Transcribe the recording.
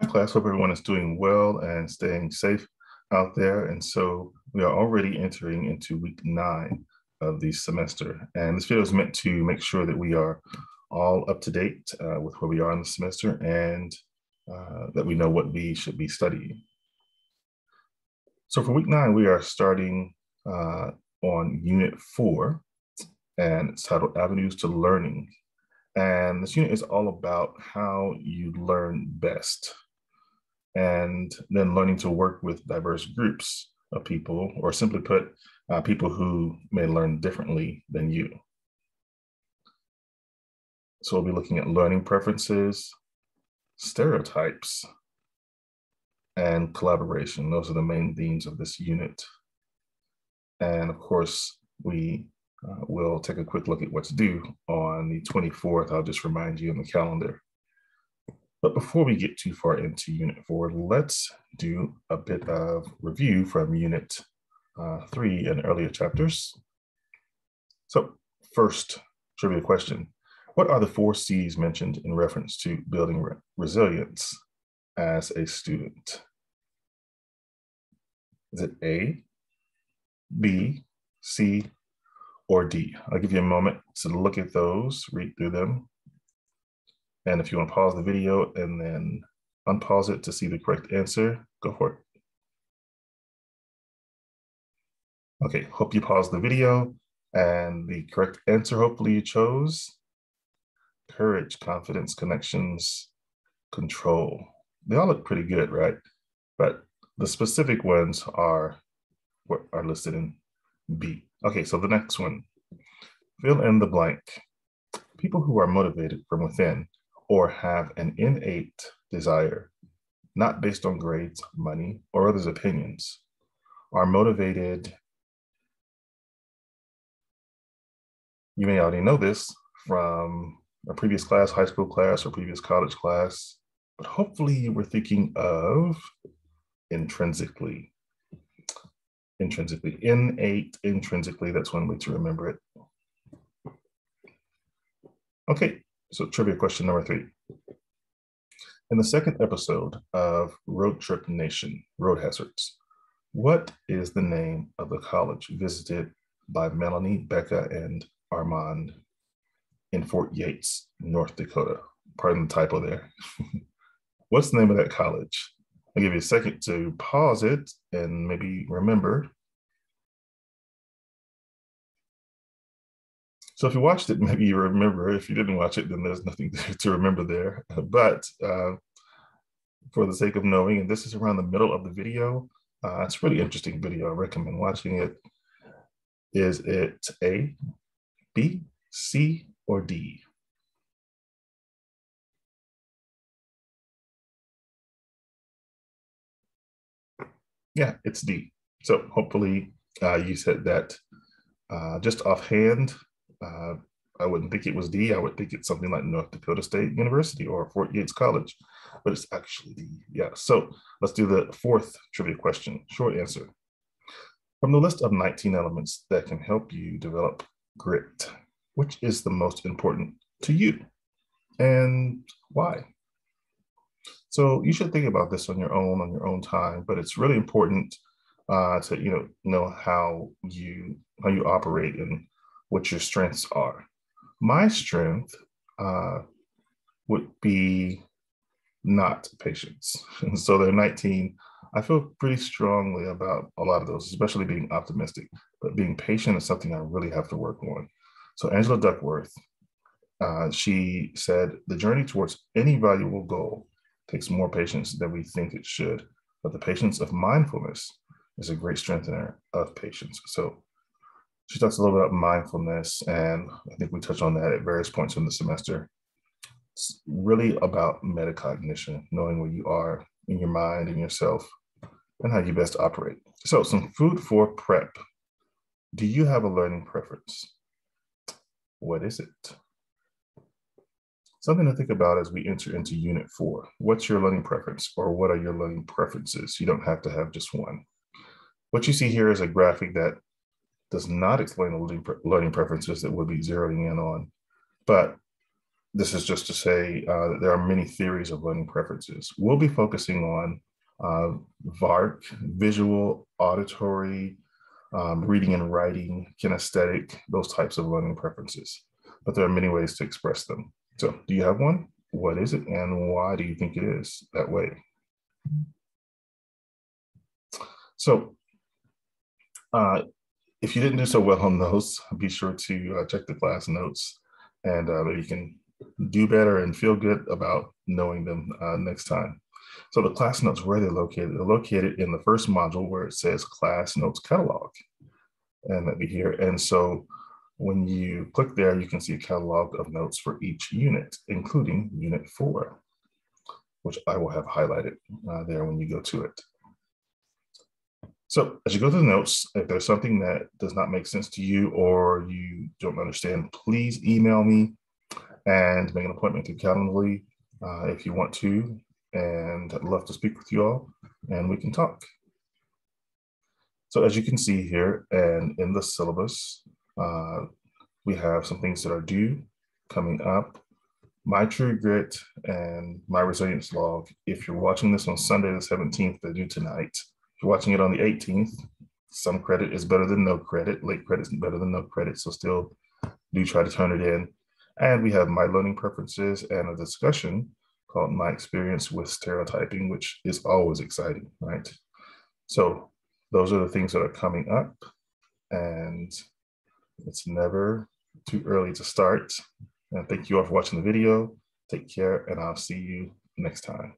Hi, class. Hope everyone is doing well and staying safe out there. And so we are already entering into week 9 of the semester. And this video is meant to make sure that we are all up to date with where we are in the semester and that we know what we should be studying. So for week 9, we are starting on Unit 4, and it's titled Avenues to Learning. And this unit is all about how you learn best, and then learning to work with diverse groups of people, or simply put, people who may learn differently than you. So we'll be looking at learning preferences, stereotypes, and collaboration. Those are the main themes of this unit. And of course, we will take a quick look at what's due on the 24th. I'll just remind you on the calendar. But before we get too far into Unit 4, let's do a bit of review from Unit 3 and earlier chapters. So first, trivia question. What are the 4 C's mentioned in reference to building resilience as a student? Is it A, B, C, or D? I'll give you a moment to look at those, read through them. And if you want to pause the video and then unpause it to see the correct answer, go for it. Okay, hope you paused the video, and the correct answer, hopefully you chose courage, confidence, connections, control. They all look pretty good, right? But the specific ones are what are listed in B. Okay, so the next one, fill in the blank. People who are motivated from within or have an innate desire, not based on grades, money, or others' opinions, are motivated. You may already know this from a previous class, high school class, or previous college class, but hopefully you were thinking of intrinsically. Intrinsically, innate, intrinsically, that's one way to remember it. Okay, so trivia question number 3. In the second episode of Road Trip Nation, Road Hazards, what is the name of the college visited by Melanie, Becca, and Armand in Fort Yates, North Dakota? Pardon the typo there. What's the name of that college? I'll give you a second to pause it and maybe remember. So if you watched it, maybe you remember. If you didn't watch it, then there's nothing to remember there. But for the sake of knowing, and this is around the middle of the video, it's a really interesting video. I recommend watching it. Is it A, B, C, or D? Yeah, it's D. So hopefully you said that just offhand. I wouldn't think it was D. I would think it's something like North Dakota State University or Fort Yates College, but it's actually D. Yeah, so let's do the 4th trivia question. Short answer. From the list of 19 elements that can help you develop grit, which is the most important to you and why? So you should think about this on your own time, but it's really important to know how you operate and what your strengths are. My strength would be not patience. And so there are 19. I feel pretty strongly about a lot of those, especially being optimistic, but being patient is something I really have to work on. So Angela Duckworth, she said, the journey towards any valuable goal takes more patience than we think it should, but the patience of mindfulness is a great strengthener of patience. So she talks a little bit about mindfulness, and I think we touch on that at various points in the semester. It's really about metacognition, knowing where you are in your mind and yourself and how you best operate. So some food for prep. Do you have a learning preference? What is it? Something to think about as we enter into Unit 4. What's your learning preference, or what are your learning preferences? You don't have to have just one. What you see here is a graphic that does not explain the learning preferences that we'll be zeroing in on, but this is just to say that there are many theories of learning preferences. We'll be focusing on VARC, visual, auditory, reading and writing, kinesthetic, those types of learning preferences. But there are many ways to express them. So do you have one? What is it and why do you think it is that way? So if you didn't do so well on those, be sure to check the class notes and maybe you can do better and feel good about knowing them next time. So the class notes, where they're located? They're located in the first module where it says class notes catalog. And let me hear. And so when you click there, you can see a catalog of notes for each unit, including unit 4, which I will have highlighted there when you go to it. So as you go through the notes, if there's something that does not make sense to you or you don't understand, please email me and make an appointment through Calendly if you want to. And I'd love to speak with you all and we can talk. So as you can see here and in the syllabus, we have some things that are due coming up. My True Grit and My Resilience Log. If you're watching this on Sunday the 17th, they're due tonight. If you're watching it on the 18th, some credit is better than no credit. Late credit is better than no credit, so still do try to turn it in. And we have My Learning Preferences and a discussion called My Experience with Stereotyping, which is always exciting, right? So those are the things that are coming up, and it's never too early to start. And thank you all for watching the video. Take care, and I'll see you next time.